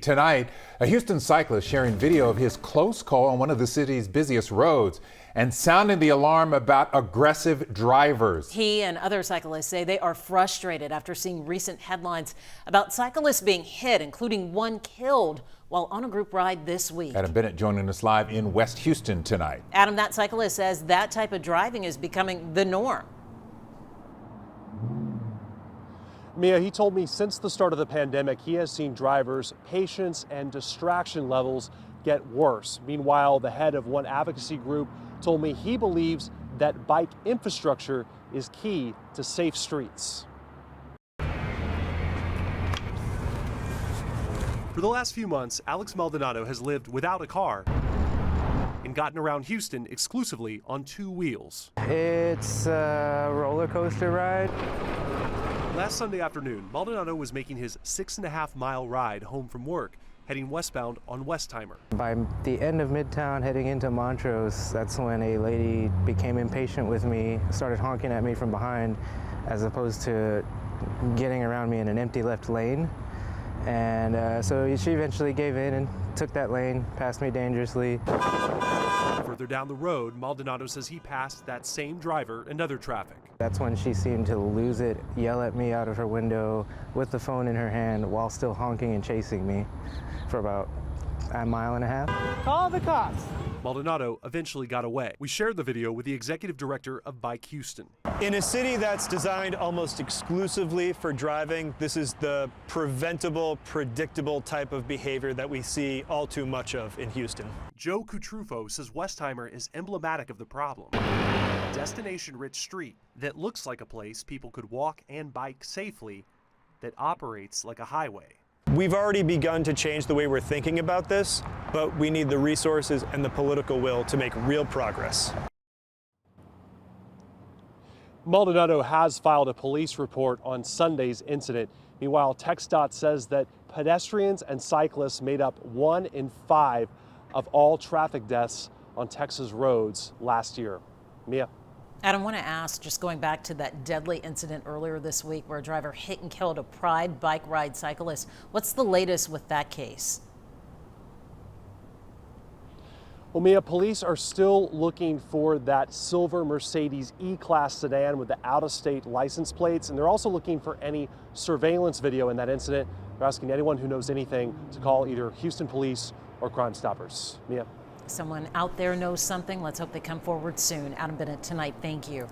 Tonight, a Houston cyclist sharing video of his close call on one of the city's busiest roads and sounding the alarm about aggressive drivers. He and other cyclists say they are frustrated after seeing recent headlines about cyclists being hit, including one killed while on a group ride this week. Adam Bennett joining us live in West Houston tonight. Adam, that cyclist says that type of driving is becoming the norm. Mia, he told me since the start of the pandemic, he has seen drivers' patience and distraction levels get worse. Meanwhile, the head of one advocacy group told me he believes that bike infrastructure is key to safe streets. For the last few months, Alex Maldonado has lived without a car and gotten around Houston exclusively on two wheels. It's a roller coaster ride. Last Sunday afternoon, Maldonado was making his 6.5-mile ride home from work, heading westbound on Westheimer. By the end of Midtown, heading into Montrose, that's when a lady became impatient with me, started honking at me from behind, as opposed to getting around me in an empty left lane. And so she eventually gave in and took that lane, passed me dangerously. Further down the road, Maldonado says he passed that same driver and other traffic. That's when she seemed to lose it, yell at me out of her window with the phone in her hand while still honking and chasing me for about a mile and a half. Call the cops. Maldonado eventually got away. We shared the video with the executive director of Bike Houston. In a city that's designed almost exclusively for driving, this is the preventable, predictable type of behavior that we see all too much of in Houston. Joe Cutrufo says Westheimer is emblematic of the problem. A destination-rich street that looks like a place people could walk and bike safely, that operates like a highway. We've already begun to change the way we're thinking about this, but we need the resources and the political will to make real progress. Maldonado has filed a police report on Sunday's incident. Meanwhile, TxDOT says that pedestrians and cyclists made up 1 in 5 of all traffic deaths on Texas roads last year. Mia. Adam, I want to ask, just going back to that deadly incident earlier this week where a driver hit and killed a Pride bike ride cyclist, what's the latest with that case? Well, Mia, police are still looking for that silver Mercedes E-Class sedan with the out-of-state license plates, and they're also looking for any surveillance video in that incident. They're asking anyone who knows anything to call either Houston Police or Crime Stoppers. Mia. Someone out there knows something. Let's hope they come forward soon. Adam Bennett tonight, thank you.